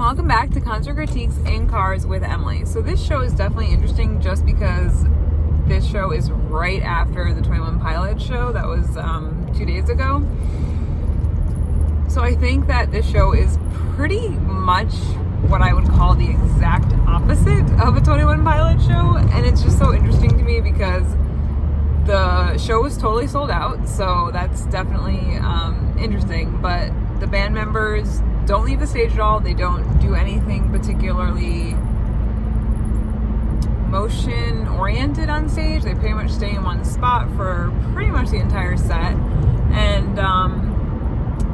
welcome back to Concert Critiques in Cars with Emily. So this show is definitely interesting just because this show is right after the 21 Pilots show that was 2 days ago. So I think that this show is pretty much what I would call the exact opposite of a 21 Pilots show, and it's just so interesting to me because the show was totally sold out, so that's definitely interesting, but the band members don't leave the stage at all. They don't do anything particularly motion oriented on stage. They pretty much stay in one spot for pretty much the entire set, and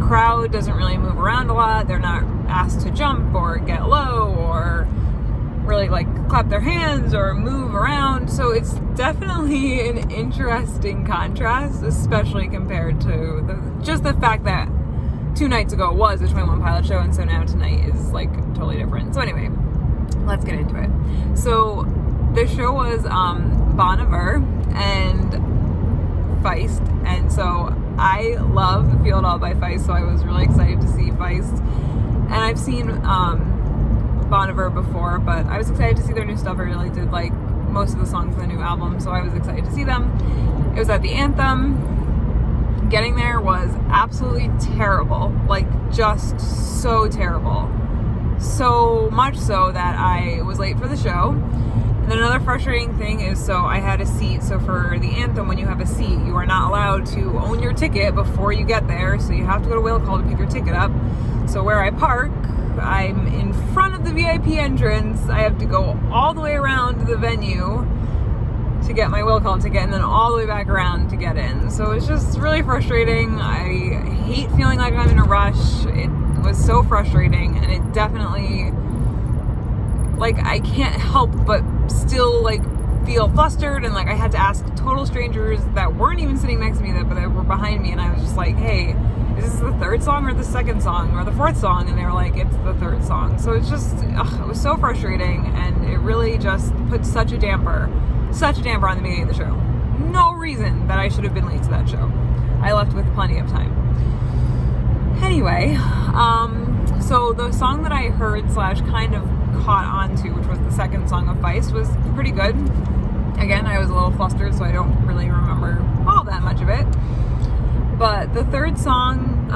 crowd doesn't really move around a lot. They're not asked to jump or get low or really like clap their hands or move around. So it's definitely an interesting contrast, especially compared to just the fact that 2 nights ago was a 21 Pilots show, and so now tonight is like totally different. So anyway, let's get into it. So the show was Bon Iver and Feist, and so I love Feel It All by Feist, so I was really excited to see Feist. And I've seen Bon Iver before, but I was excited to see their new stuff. I really did like most of the songs in the new album, so I was excited to see them. It was at the Anthem. Getting there was absolutely terrible, like just so terrible. So much so that I was late for the show. And then another frustrating thing is, so I had a seat. So for the Anthem, when you have a seat, you are not allowed to own your ticket before you get there. So you have to go to wheel call to pick your ticket up. So where I park, I'm in front of the VIP entrance. I have to go all the way around the venue to get my will call ticket, and then all the way back around to get in. So it's just really frustrating. I hate feeling like I'm in a rush. It was so frustrating, and it definitely, like, I can't help but still like feel flustered, and like I had to ask total strangers that weren't even sitting next to me but that were behind me, and I was just like, hey, is this the third song or the second song or the fourth song? And they were like, it's the third song. So it's just, it was so frustrating, and it really just put such a damper on the beginning of the show. No reason that I should have been late to that show. I left with plenty of time. Anyway, so the song that I heard / kind of caught on to, which was the second song of Feist, was pretty good. Again, I was a little flustered, so I don't really remember all that much of it. But the third song,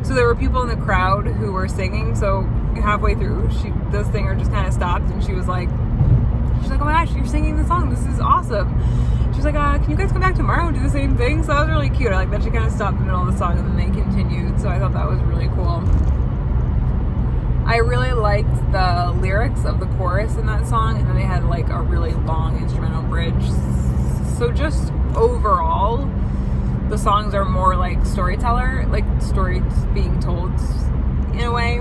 so there were people in the crowd who were singing, so halfway through, the singer just kind of stopped, and she was like, oh my gosh, you're singing the song, this is awesome. She was like, can you guys come back tomorrow and do the same thing? So that was really cute. I like that she kind of stopped in the middle of the song and then they continued, so I thought that was really cool. I really liked the lyrics of the chorus in that song, and then they had like a really long instrumental bridge. So just overall, the songs are more like storyteller, like stories being told in a way.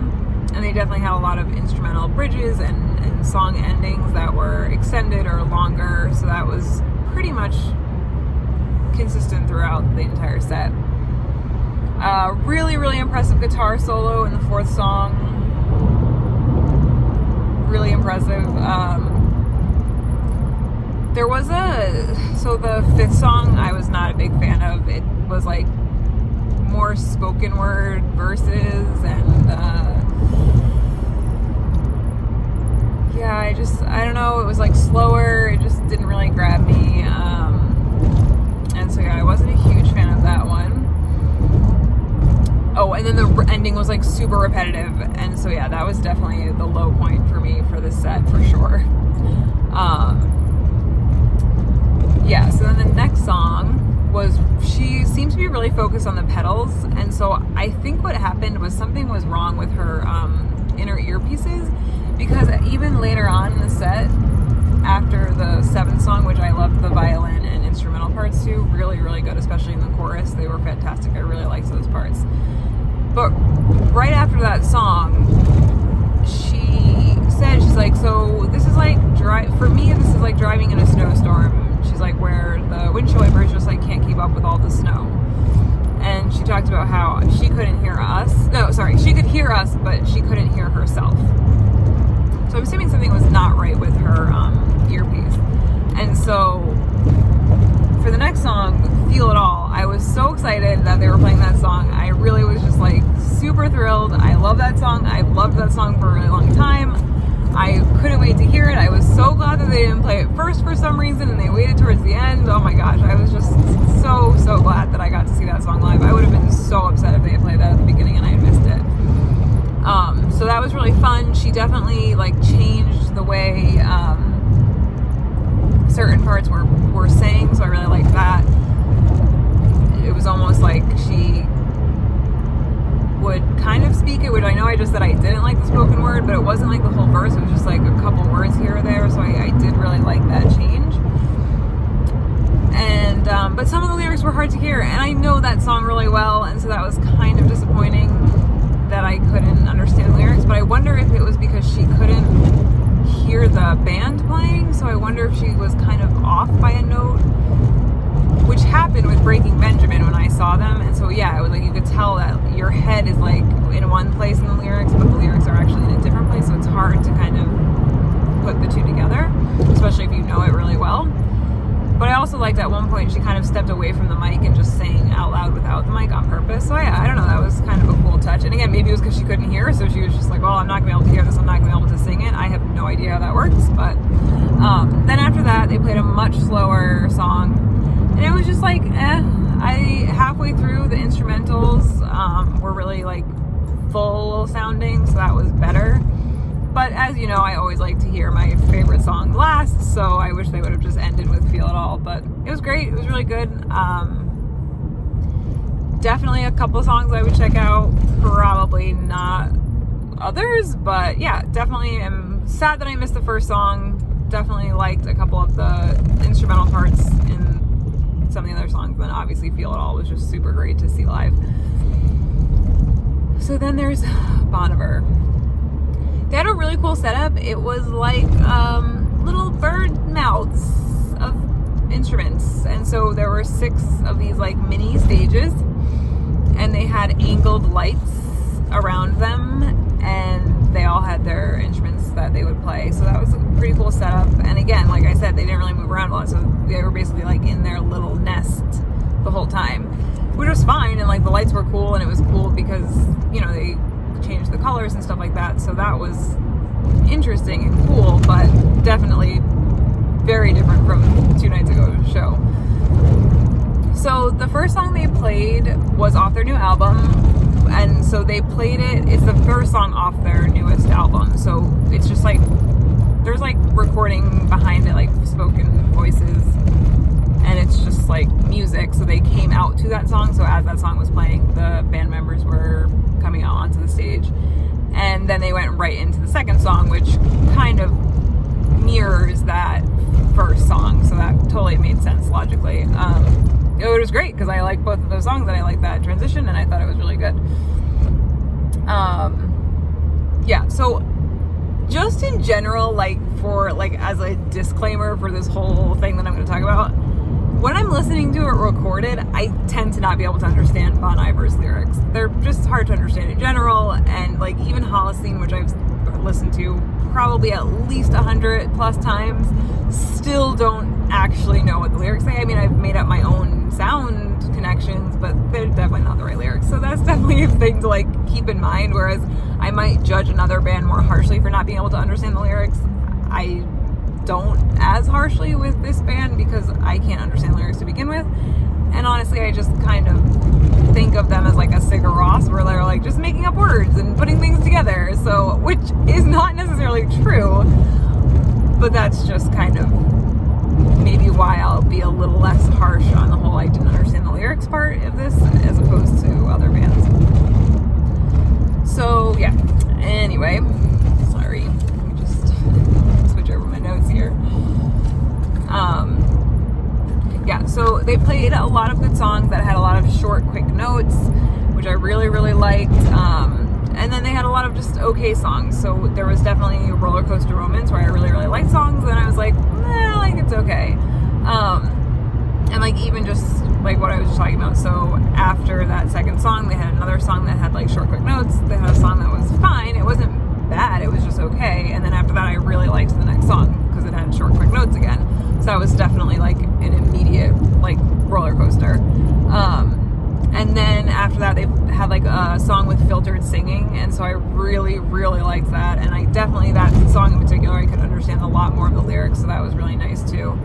And they definitely had a lot of instrumental bridges and song endings that were extended or longer. So that was pretty much consistent throughout the entire set. Really, really impressive guitar solo in the fourth song. Really impressive. There was so the fifth song I was not a big fan of. It was like more spoken word verses, and yeah, I don't know, it was like slower, it just didn't really grab me, and so yeah, I wasn't a huge fan of that one. Oh, and then the ending was like super repetitive, and so yeah, that was definitely the low point for me for this set, for sure. Yeah, so then the next song was, she seemed to be really focused on the pedals, and so I think what happened was something was wrong with her inner earpieces, because even later on in the set, after the seventh song, which I loved the violin and instrumental parts too, really, really good, especially in the chorus, they were fantastic. I really liked those parts. But right after that song, she said, she's like, so this is like, for me, this is like driving in a snowstorm. She's like, where the windshield wipers just like can't keep up with all the snow. And she talked about how she couldn't hear us. No, sorry, she could hear us, but she couldn't hear herself. So I'm assuming something was not right with her earpiece. And so for the next song, Feel It All, I was so excited that they were playing that song. I really was just like super super thrilled. I love that song. I've loved that song for a really long time. I couldn't wait to hear it. I was so glad that they didn't play it first for some reason and they waited towards the end. Oh my gosh, I was just so glad that I got to see that song live. I would have been so upset if they had played that at the beginning and I had missed it. So that was really fun. She definitely like changed the way certain parts were sang, so I really liked that. It was almost like she would kind of speak it, which I know I just said I didn't like the spoken word, but it wasn't like the whole verse. It was just like a couple words here or there, so I did really like that change. And but some of the lyrics were hard to hear, and I know that song really well, and so that was kind of disappointing that I couldn't understand the lyrics. But I wonder if it was because she couldn't hear the band playing, so I wonder if she was kind of off by a note, which happened with Breaking Benjamin when I saw them. And so yeah, it was like you could tell that your head is like in one place in the lyrics, but the lyrics are actually in a different place, so it's hard to kind of put the two together, especially if you know it really well. But I also liked at one point she kind of stepped away from the mic and just sang out loud without the mic on purpose. So yeah, I don't know, that was kind of a cool touch. And again, maybe it was because she couldn't hear, so she was just like, well, I'm not going to be able to hear this, I'm not going to be able to sing it. I have no idea how that works. But then after that, they played a much slower song. And it was just like, halfway through, the instrumentals were really like full sounding, so that was better. But as you know, I always like to hear my favorite song last, so I wish they would have just ended with Feel It All. But it was great. It was really good. Definitely a couple of songs I would check out. Probably not others, but yeah, definitely am sad that I missed the first song. Definitely liked a couple of the instrumental parts in some of the other songs. Then obviously Feel It All was just super great to see live. So then there's Bon Iver. They had a really cool setup. It was like little bird mouths of instruments, and so there were 6 of these like mini stages, and they had angled lights around them, and they all had their instruments that they would play. So that was a pretty cool setup. And again, like I said, they didn't really move around a lot, so they were basically like in their little nest the whole time, which was fine. And like the lights were cool, and it was cool because, you know, they changed the colors and stuff like that, so that was interesting and cool, but definitely very different from 2 nights ago's show. So the first song they played was off their new album, and so they played it. It's the first song off their newest album, so it's just like there's like recording behind it, like spoken voices, and it's just like music. So they came out to that song, so as that song was playing, the band members were coming out onto the stage, and then they went right into the second song, which kind of mirrors that first song, so that totally made sense logically. It was great because I like both of those songs, and I like that transition, and I thought it was really good. Yeah, so just in general, like for like as a disclaimer for this whole thing that I'm going to talk about, when I'm listening to it recorded, I tend to not be able to understand Bon Iver's lyrics. They're just hard to understand in general, and like even Holocene, which I've listened to probably at least 100 plus times, still don't actually know what the lyrics say. I mean, I've made up my own sound connections, but they're definitely not the right lyrics. So that's definitely a thing to like keep in mind, whereas I might judge another band more harshly for not being able to understand the lyrics. I don't as harshly with this band because I can't understand lyrics to begin with, and honestly I just kind of think of them as like a Sigur Rós, where they're like just making up words and putting things together, so which is not necessarily true, but that's just kind of maybe why I'll be a little less harsh on the whole I didn't understand the lyrics part of this as opposed to other bands. So yeah, anyway, sorry, let me just switch over my notes here. Yeah, so they played a lot of good songs that had a lot of short, quick notes, which I really, really liked. And then they had a lot of just okay songs. So there was definitely Roller Coaster moments where I really, really liked songs, and I was like, like it's okay. And like even just like what I was just talking about. So after that second song, they had another song that had like short, quick notes. They had a song that was fine. It wasn't bad. It was just okay. And then after that, I really liked the next song because it had short, quick notes again. So that was definitely like an immediate like roller coaster. And then after that, they had like a song with filtered singing, and so I really, really liked that. And I definitely, that song in particular, I could understand a lot more of the lyrics, so that was really nice too.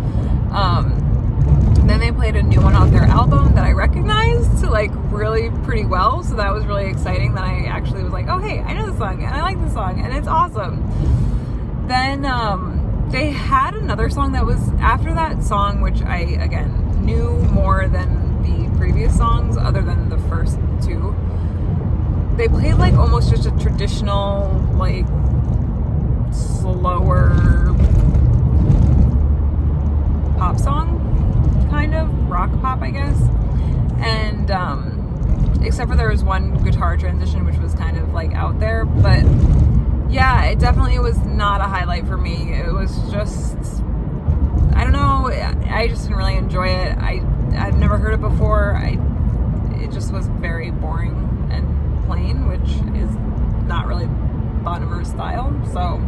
Then they played a new one off their album that I recognized like really pretty well, so that was really exciting that I actually was like, oh hey, I know this song and I like this song and it's awesome. Then they had another song that was after that song, which I again knew more than the previous songs other than the first two. They played like almost just a traditional, like slower pop song, kind of rock pop, I guess. And except for there was one guitar transition which was kind of like out there, but yeah, it definitely was not a highlight for me. It was just, I don't know, I just didn't really enjoy it. I've never heard it before. It just was very boring and plain, which is not really Bonimer's style. So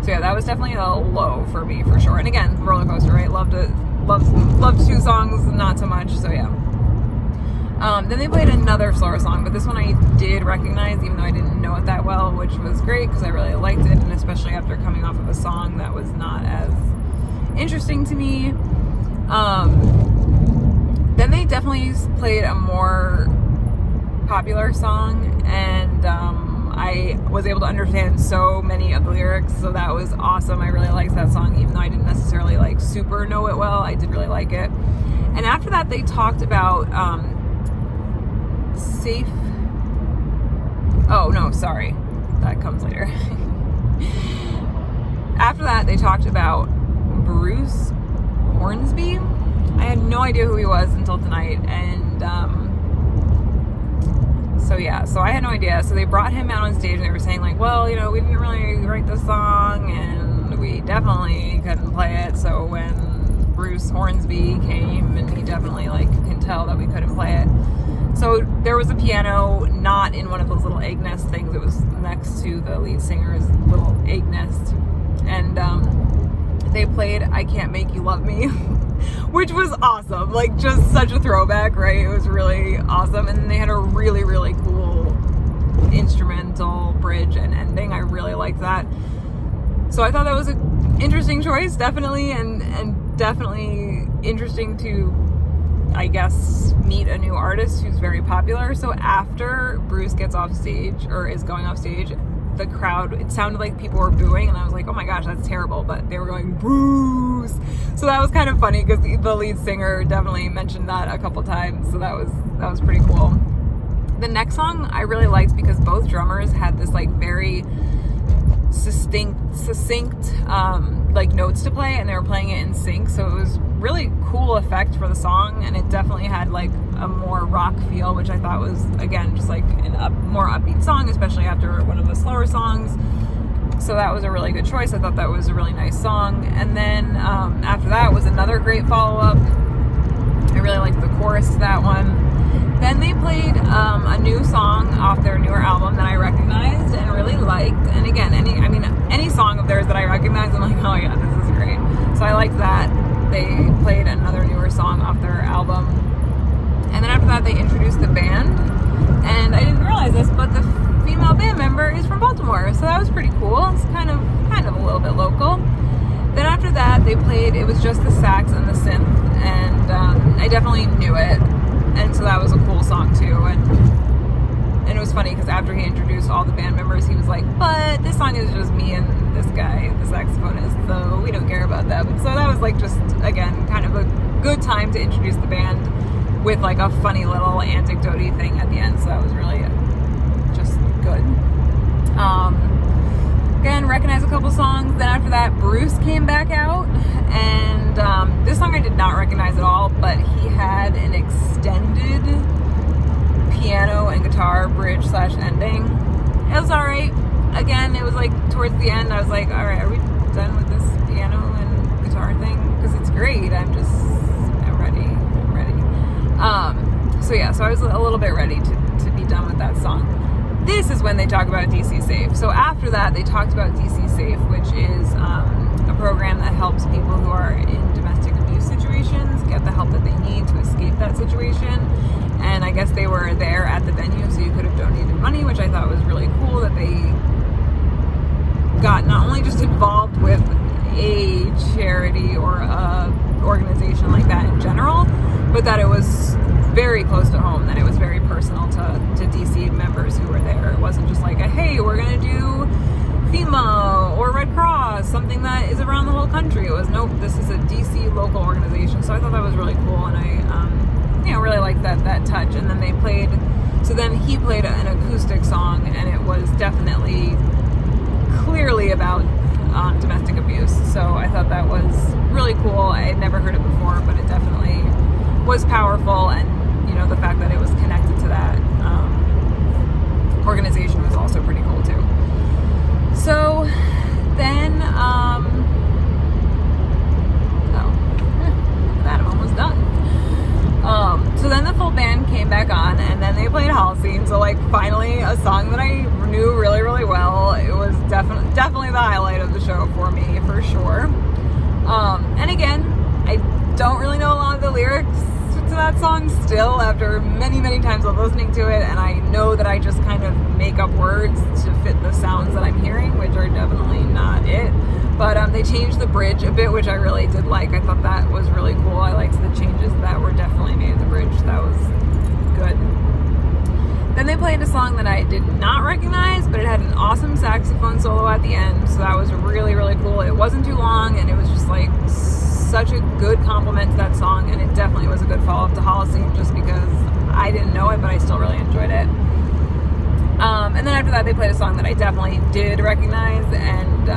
yeah, that was definitely a low for me for sure. And again, roller coaster, right? Loved two songs, not so much. So yeah. Then they played another slower song, but this one I did recognize, even though I didn't know it that well, which was great because I really liked it, and especially after coming off of a song that was not as interesting to me. Then they definitely played a more popular song, and I was able to understand so many of the lyrics, so that was awesome. I really liked that song, even though I didn't necessarily like super know it well. I did really like it. And after that, they talked about safe. Oh no, sorry, that comes later. After that, they talked about Bruce Hornsby. I had no idea who he was until tonight, and so I had no idea. So they brought him out on stage, and they were saying like, well, you know, we didn't really write the song, and we definitely couldn't play it. So when Bruce Hornsby came, and he definitely like can tell that we couldn't play it. So there was a piano, not in one of those little egg nest things. It was next to the lead singer's little egg nest. And they played I Can't Make You Love Me, which was awesome. Like, just such a throwback, right? It was really awesome. And then they had a really, really cool instrumental bridge and ending. I really liked that. So I thought that was an interesting choice, definitely, and definitely interesting to, I guess, meet a new artist who's very popular. So after Bruce gets off stage, or is going off stage, the crowd, it sounded like people were booing, and I was like, oh my gosh, that's terrible, but they were going, Bruce! So that was kind of funny, because the lead singer definitely mentioned that a couple times, so that was pretty cool. The next song I really liked because both drummers had this like very succinct like notes to play, and they were playing it in sync, so it was really cool effect for the song, and it definitely had like a more rock feel, which I thought was, again, just like more upbeat song, especially after one of the slower songs. So that was a really good choice. I thought that was a really nice song. And then after that was another great follow-up. I really liked the chorus to that one. Then they played a new song off their newer album that I recognized and really liked. And again, any song of theirs that I recognize, I'm like, oh yeah, this is great. So I liked that. They played another newer song off their album. And then after that, they introduced the band. And I didn't realize this, but the female band member is from Baltimore. So that was pretty cool. It's kind of a little bit local. Then after that, they played, it was just the sax and the synth. And I definitely knew it. And so that was a cool song too. And it was funny because after he introduced all the band members, he was like, but this song is just me and this guy, the saxophonist, so we don't care about them. So that was like just, again, kind of a good time to introduce the band with like a funny little anecdote-y thing at the end. So that was really just good. Again, recognize a couple songs. Then after that, Bruce came back out, and this song I did not recognize at all, but he had an extended piano and guitar bridge / ending. It was alright. Again, it was like towards the end, I was like, alright, are we done with this piano and guitar thing? Because it's great. I'm ready. So yeah, so I was a little bit ready to be done with that song. This is when they talk about DC Safe. So after that, they talked about DC Safe, which is a program that helps people who are in domestic abuse situations get the help that they need to escape that situation. and I guess they were there at the venue, so you could have donated money, which I thought was really cool that they got not only just involved with a charity or a organization like that in general, but that it was very close to home, that it was very personal to DC members who were there. It wasn't just like hey, we're gonna do FEMA or Red Cross, something that is around the whole country. It was nope, this is a DC local organization. So I thought that was really cool, and I really liked that touch. And then he played an acoustic song, and it was definitely clearly about domestic abuse. So I thought that was really cool. I had never heard it before, but it definitely was powerful, and the fact that it was connected to that organization was also pretty cool too. So then, that I'm almost done. So then the full band came back on, and then they played Holocene. So finally a song that I knew really, really well. It was definitely the highlight of the show for me, for sure. And again, I don't really know a lot of the lyrics to that song still after many, many times of listening to it, and I know that I just kind of make up words to fit the sounds that I'm hearing, which are definitely not it. But they changed the bridge a bit, which I really did like. I thought that was really cool. I liked the changes that were definitely made to the bridge. That was good. Then they played a song that I did not recognize, but it had an awesome saxophone solo at the end, so that was really, really cool. It wasn't too long, and it was just such a good compliment to that song, and it definitely was a good follow-up to Holocene, just because I didn't know it, but I still really enjoyed it. And then after that, they played a song that I definitely did recognize, and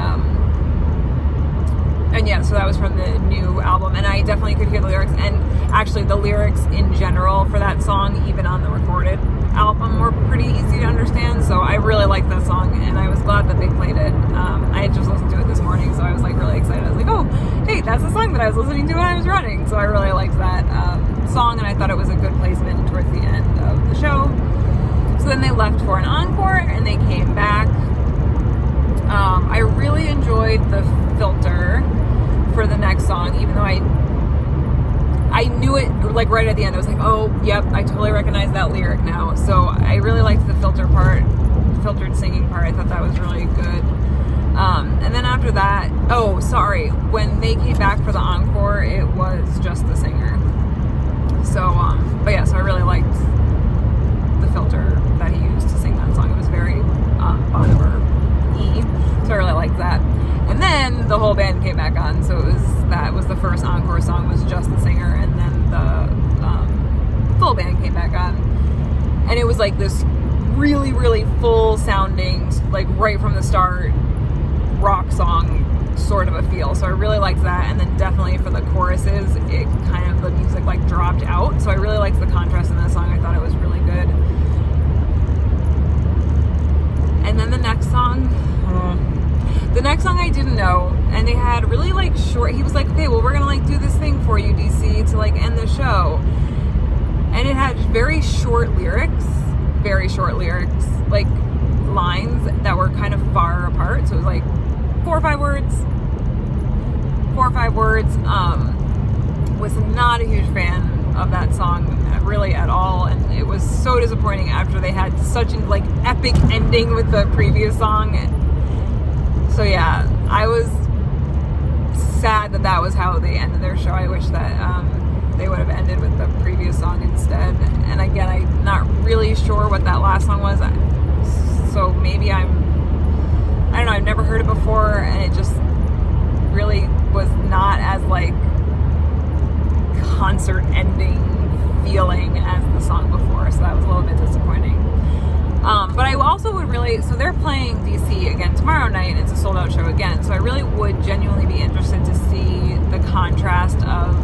yeah, so that was from the new album, and I definitely could hear the lyrics, and actually the lyrics in general for that song, even on the recorded album, were pretty easy to understand, so I really liked that song, and I was glad that they played it. I had just listened to it this morning, so I was really excited. I was like, oh, hey, that's the song that I was listening to when I was running, so I really liked that song, and I thought it was a good placement towards the end of the show. So then they left for an encore, and they came back. I really enjoyed the filter for the next song, even though I knew it right at the end. I was like, oh, yep, I totally recognize that lyric now. So I really liked the filtered singing part. I thought that was really good. And then after that, when they came back for the encore, it was just the singer. So, but yeah, so I really liked the filter that he used to sing that song. It was very Boniver-y, so I really liked that. And then the whole band came back on, so that was the first encore song, was just the singer, and then the full band came back on. And it was this really, really full sounding, right from the start, rock song sort of a feel. So I really liked that. And then definitely for the choruses, it kind of, the music dropped out. So I really liked the contrast in that song. I thought it was really good. And then the next song I didn't know, and they had really short, he was like, okay, well, we're gonna do this thing for you, DC, to end the show. And it had very short lyrics, lines that were kind of far apart. So it was 4 or 5 words. Was not a huge fan of that song really at all, and it was so disappointing after they had such an epic ending with the previous song. So yeah, I was sad that was how they ended their show. I wish that they would have ended with the previous song instead. And again, I'm not really sure what that last song was, so maybe I don't know, I've never heard it before, and it just really was not as concert ending feeling as the song before, so that was a little bit disappointing. But I also would so they're playing DC again tomorrow night. It's a sold out show again, so I really would genuinely be interested to see the contrast of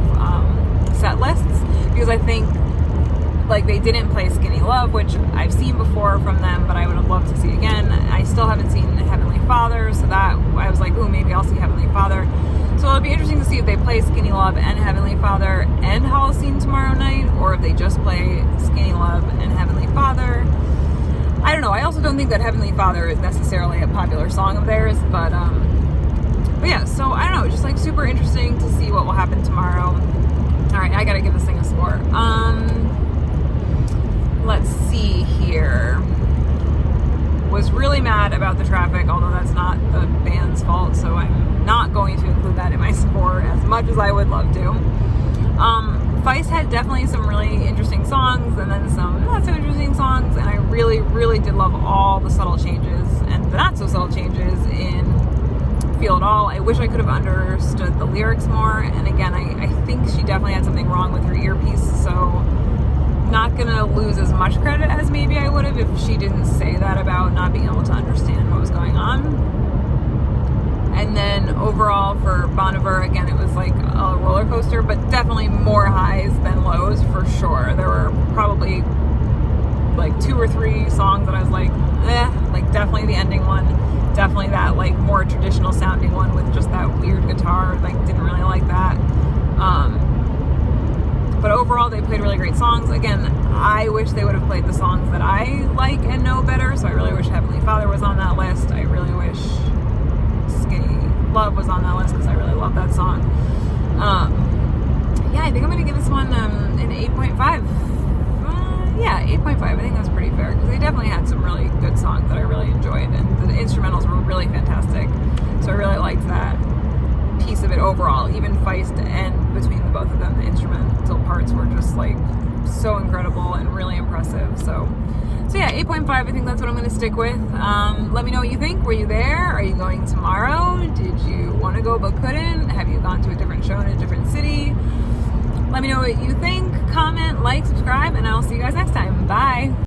set lists, because I think they didn't play Skinny Love, which I've seen before from them, but I would have loved to see again. I still haven't seen Heavenly Father, so that I was ooh, maybe I'll see Heavenly Father. So it'll be interesting to see if they play Skinny Love and Heavenly Father and Holocene tomorrow night, or if they just play Skinny Love and Heavenly Father. I don't know. I also don't think that Heavenly Father is necessarily a popular song of theirs, but yeah, so I don't know, just super interesting to see what will happen tomorrow. All right, I gotta give this thing a score. let's see here. Was really mad about the traffic, although that's not the band's fault, so I'm not going to include that in my score as much as I would love to. Feist had definitely some really interesting songs and then some not so interesting songs, and I really, really did love all the subtle changes and the not so subtle changes in Feel It All. I wish I could have understood the lyrics more, and again, I think she definitely had something wrong with her earpiece, so not gonna lose as much credit as maybe I would have if she didn't say that about not being able to understand what was going on. And then overall for Bon Iver, again, it was like a roller coaster, but definitely more highs than lows for sure. There were probably like 2 or 3 songs that I was like definitely the ending one, definitely that like more traditional sounding one with just that weird guitar, like didn't really like that. But overall, they played really great songs. Again, I wish they would have played the songs that I like and know better, so I really wish Heavenly Father was on that list. I really wish Skinny Love was on that list because I really love that song. Yeah, I think I'm going to give this one an 8.5. 8.5. I think that's pretty fair because they definitely had some really good songs that I really enjoyed, and the instrumentals were really fantastic. So I really liked that piece of it overall. Even Feist and between the both of them, the instrumental parts were just like so incredible and really impressive. So yeah, 8.5. I think that's what I'm going to stick with. Let me know what you think. Were you there? Are you going tomorrow? Did you want to go but couldn't? Have you gone to a different show in a different city? Let me know what you think. Comment, like, subscribe, and I'll see you guys next time. Bye.